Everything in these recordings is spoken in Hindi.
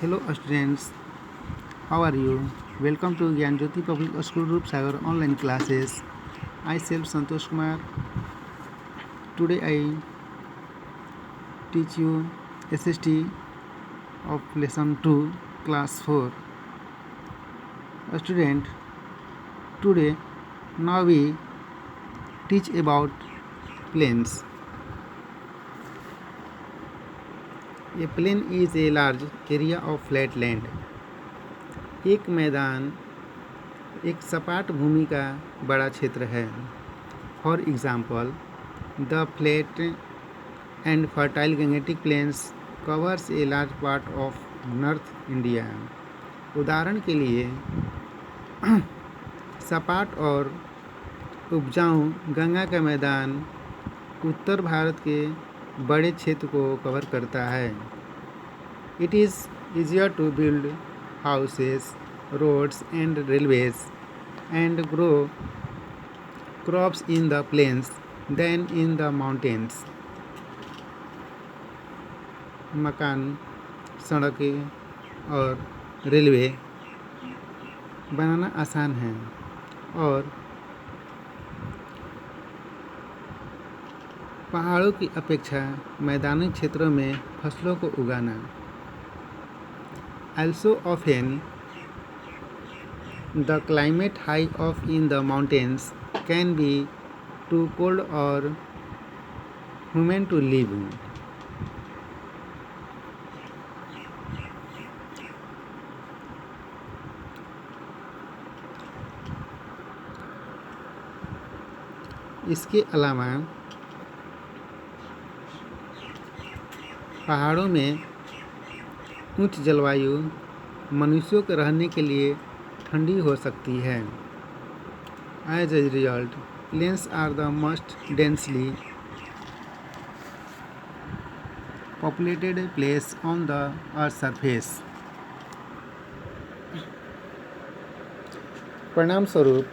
Hello students, how are you? Welcome to Gyan Jyoti Public School Group Sagar online classes. I self Santosh Kumar. Today I teach you SST of lesson 2 class 4. Student, today now we teach about plains. A plain is a large area of flat land. एक मैदान एक सपाट भूमि का बड़ा क्षेत्र है. For example, the flat and fertile Gangetic planes covers a large part of north India. उदाहरण के लिए सपाट और उपजाऊ गंगा का मैदान उत्तर भारत के बड़े क्षेत्र को कवर करता है. It is easier to build houses, roads and railways and grow crops in the plains than in the mountains. मकान, सड़कें और रेलवे बनाना आसान है और पहाड़ों की अपेक्षा मैदानी क्षेत्रों में फसलों को उगाना. Also often the climate high of in the mountains can be too cold or humid to live. इसके अलावा पहाड़ों में उच्च जलवायु मनुष्यों के रहने के लिए ठंडी हो सकती है. As a result, plains are the most densely populated place on the earth surface. परिणाम स्वरूप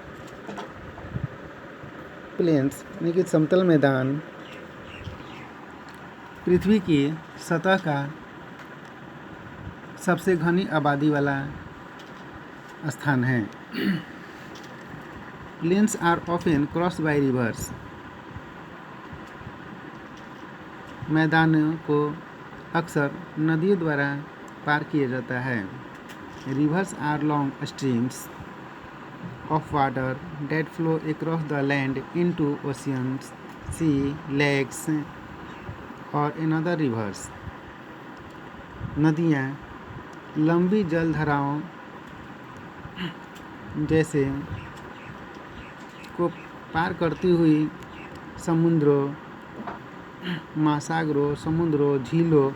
प्लेन्स यानी कि समतल मैदान पृथ्वी की सतह का सबसे घनी आबादी वाला स्थान है. Plains are often cross by rivers. मैदानों को अक्सर नदियों द्वारा पार किया जाता है. Rivers are long streams of water that flow across the land into oceans, sea, lakes और अनदर रिवर्स. नदियाँ लंबी जलधाराओं जैसे को पार करती हुई समुद्रों, महासागरों, समुद्रों, झीलों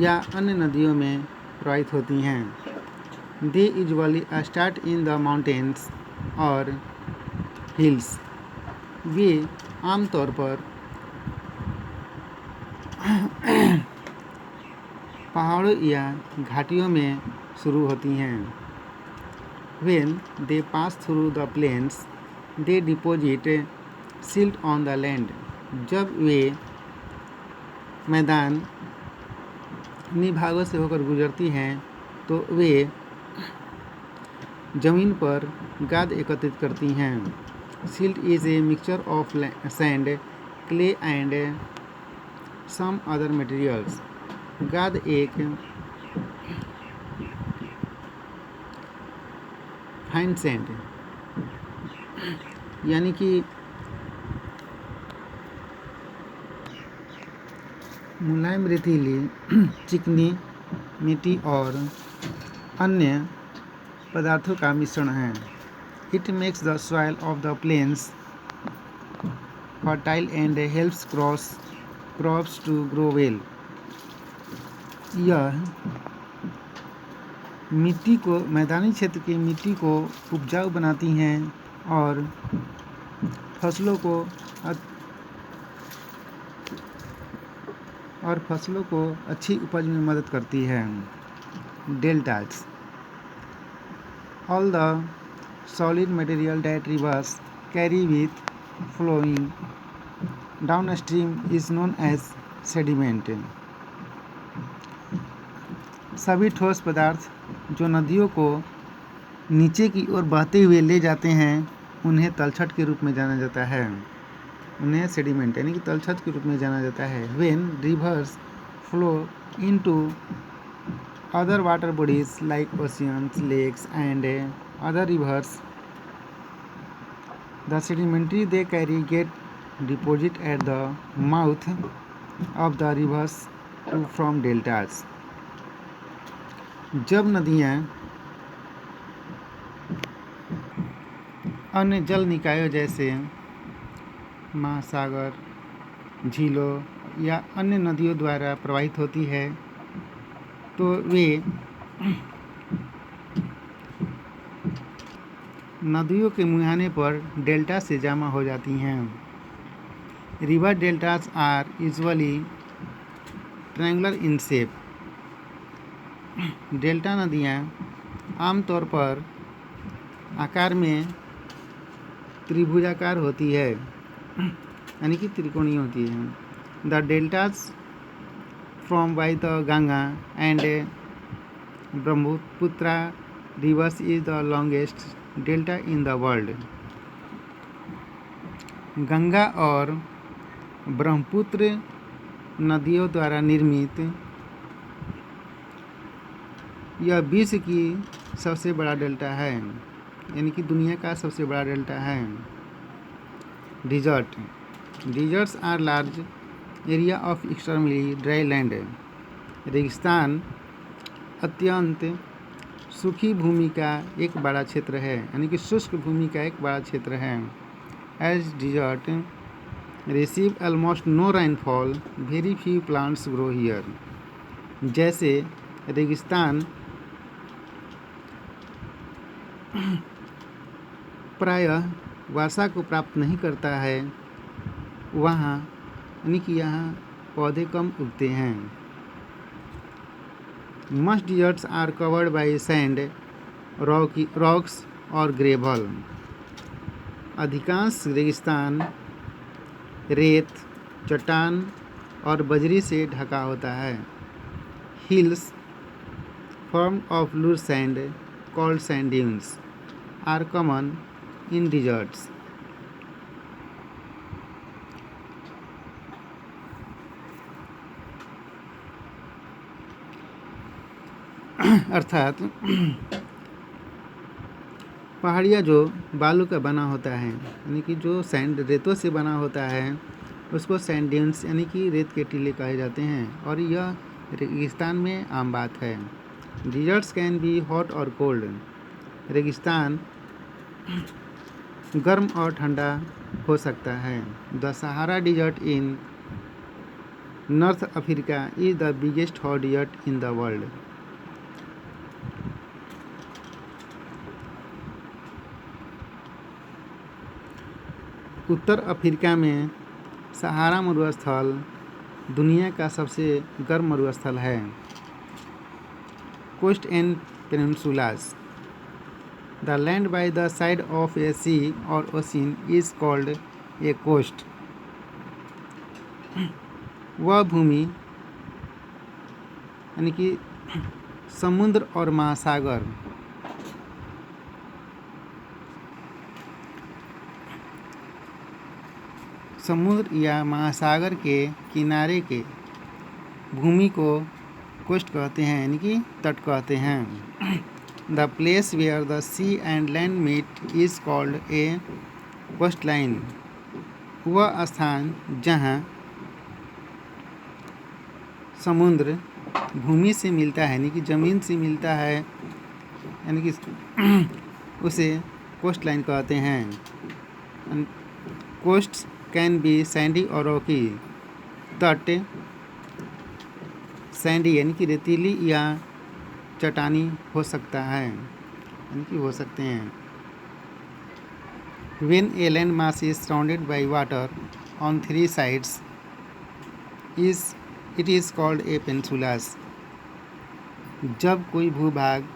या अन्य नदियों में प्रवाहित होती हैं. They usually start in the mountains और हिल्स. वे आमतौर पर पहाड़ों या घाटियों में शुरू होती हैं. When they pass through the plains, they deposit silt on the land. जब वे मैदानी भागों से होकर गुजरती हैं तो वे जमीन पर गाद एकत्रित करती हैं. Silt is a mixture of sand, clay and some other materials. गाद एक फाइन सैंड यानी कि मुलायम रेतीली चिकनी मिट्टी और अन्य पदार्थों का मिश्रण है. It makes the soil of the plains fertile and helps crops to grow well. यह मिट्टी को मैदानी क्षेत्र की मिट्टी को उपजाऊ बनाती हैं और फसलों को अच्छी उपज में मदद करती है. Deltas. All the solid material that rivers carry with flowing downstream is known as sediment. सभी ठोस पदार्थ जो नदियों को नीचे की ओर बहते हुए ले जाते हैं उन्हें तलछट के रूप में जाना जाता है। उन्हें सेडिमेंट यानी कि तलछट के रूप में जाना जाता है। When reverse flow into other water bodies like oceans, lakes and other rivers, the sedimentary they carry get deposit at the mouth of the rivers to from deltas. जब नदियाँ अन्य जल निकायों जैसे महासागर, झीलों या अन्य नदियों द्वारा प्रवाहित होती है तो वे नदियों के मुहाने पर डेल्टा से जमा हो जाती हैं। River deltas are usually triangular in shape. Delta नदियाँ आमतौर पर आकार में त्रिभुजाकार होती है यानी कि त्रिकोणीय होती है। The deltas from by the Ganga and Brahmaputra reverse is the longest delta in the world. Ganga और ब्रह्मपुत्र नदियों द्वारा निर्मित यह विश्व की सबसे बड़ा डेल्टा है यानी कि दुनिया का सबसे बड़ा डेल्टा है। Desert deserts are large area of extremely dry land. रेगिस्तान अत्यंत सूखी भूमि का एक बड़ा क्षेत्र है यानी कि शुष्क भूमि का एक बड़ा क्षेत्र है। As desert receive almost no rainfall, very few plants grow here. जैसे रेगिस्तान प्रायः वर्षा को प्राप्त नहीं करता है, वहाँ यानी कि यहाँ पौधे कम उगते हैं। Most deserts are covered by sand, rocks और ग्रेवल। अधिकांश रेगिस्तान रेत, चट्टान और बजरी से ढका होता है। Hills form of loose sand called sand dunes are common in deserts. अर्थात पहाड़िया जो बालू का बना होता है यानी कि जो सैंड रेतों से बना होता है उसको सैंड ड्यून्स यानी कि रेत के टीले कहे जाते हैं और यह रेगिस्तान में आम बात है। डिजर्ट्स कैन बी हॉट और कोल्ड। रेगिस्तान गर्म और ठंडा हो सकता है। The Sahara desert in North Africa is the biggest hot desert in the world. उत्तर अफ्रीका में सहारा मरुस्थल दुनिया का सबसे गर्म मरुस्थल है। Coast and peninsulas the land by the side of a sea or ocean is called a coast. वह भूमि यानी कि समुद्र और महासागर समुद्र या महासागर के किनारे के भूमि को कोस्ट कहते हैं यानी कि तट कहते हैं। The place where the sea and land meet is called a coast line. वह स्थान जहाँ समुद्र भूमि से मिलता है यानी कि ज़मीन से मिलता है यानी कि उसे कोस्ट लाइन कहते हैं। कोस्ट कैन बी सैंडी और रॉकी। तट सैंडी यानी कि रेतीली या चट्टानी हो सकता है यानी कि हो सकते हैं। When a land mass is surrounded by water on three sides, it is called a peninsula. जब कोई भूभाग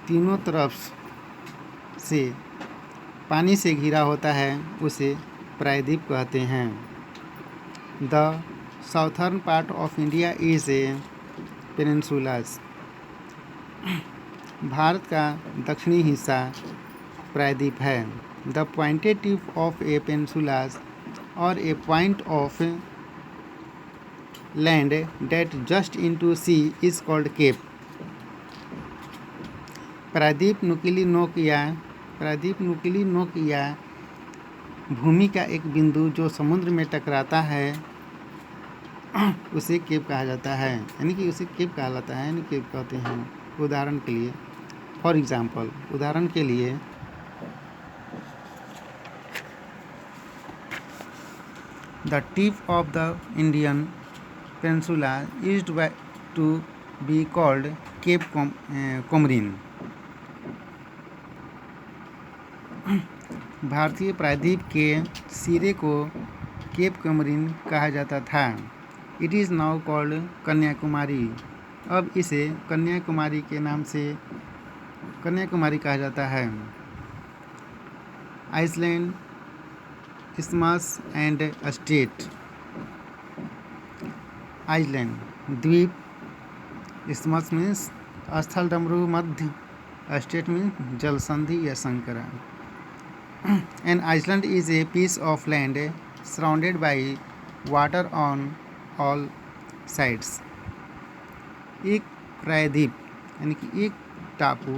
तीनों तरफ से पानी से घिरा होता है उसे प्रायद्वीप कहते हैं। The southern part of India is a peninsula. भारत का दक्षिणी हिस्सा प्रायद्वीप है। The pointed tip of a peninsula or a point of land that just into sea is called cape. प्रायद्वीप नुकीली नोक या भूमि का एक बिंदु जो समुद्र में टकराता है उसे केप कहा जाता है, यानी कि उसे केप कहलाता है, यानी केप कहते हैं। उदाहरण के लिए, फॉर एग्जाम्पल, उदाहरण के लिए the tip of the Indian peninsula used to be called Cape Comorin. भारतीय प्रायद्वीप के सिरे को केप कोमरिन कहा जाता था। It is now called Kanyakumari. अब इसे कन्याकुमारी के नाम से कन्याकुमारी कहा जाता है। Island, isthmus and state. Island द्वीप, इस्थमस मीन्स स्थल डमरू मध्य, स्टेट मीन्स जल संधि या संकरा। An island is a piece of land surrounded by water on all sides. एक प्रायद्वीप यानी कि एक टापू।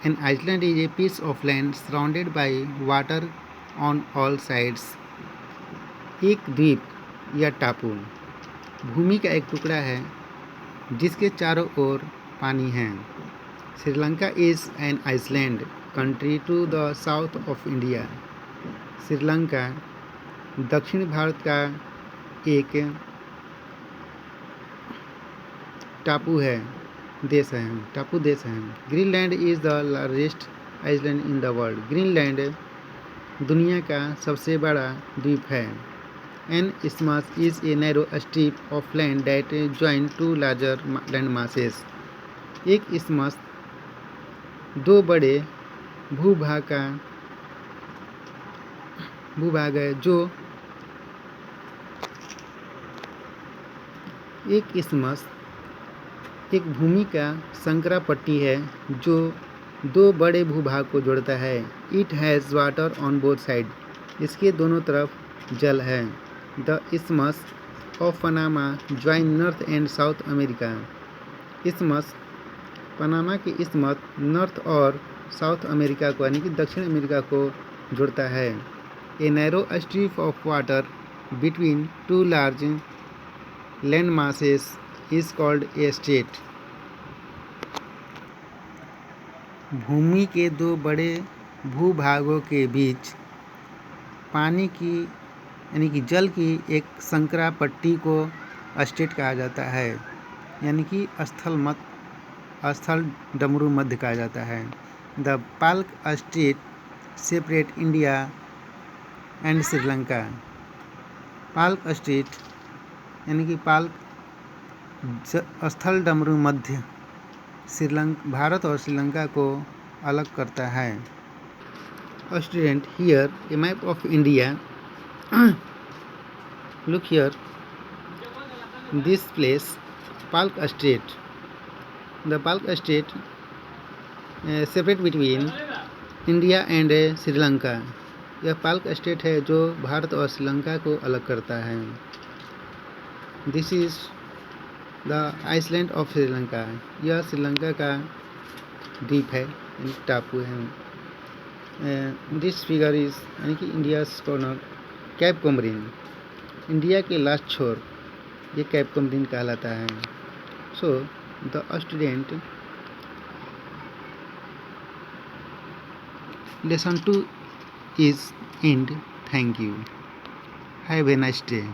An island is a piece of land surrounded by water on all sides. एक द्वीप या टापू भूमि का एक टुकड़ा है जिसके चारों ओर पानी है। Sri Lanka is an island country to the south of India. Sri Lanka दक्षिण भारत का एक टापू देश है। Greenland is the largest island in the world. Greenland दुनिया का सबसे बड़ा द्वीप है। An isthmus is a narrow strip of land that join two larger land masses. एक इस्थमस दो बड़े भूभाग है जो एक इस्थमस एक भूमि का संकरा पट्टी है जो दो बड़े भूभाग को जोड़ता है। It has water on both side. इसके दोनों तरफ जल है। The isthmus of Panama join North and South America. Isthmus Panama के इस्थमस नॉर्थ और साउथ अमेरिका को यानी कि दक्षिण अमेरिका को जोड़ता है। A narrow strip of water between two large land masses is called a strait. भूमि के दो बड़े भूभागों के बीच पानी की यानी कि जल की एक संकरा पट्टी को स्टेट कहा जाता है, यानी कि स्थल डमरू मध्य कहा जाता है। The Palk state separate India and Sri Lanka. Palk state यानी कि पाल्क स्थल डमरू मध्य भारत और श्रीलंका को अलग करता है। Student, here A map of India. Look here, this place Palk state. The Palk state separate between India and Sri Lanka. यह पाल्क स्टेट है जो भारत और श्रीलंका को अलग करता है। This is the island of Sri Lanka. यह श्रीलंका का द्वीप है, टापू है। दिस फिगर इज यानी कि इंडियाज कॉर्नर कैप कोमरिन। इंडिया के लास्ट छोर ये कैप कोमरिन कहलाता है। सो the student, lesson 2 is end. Thank you. Have a nice day.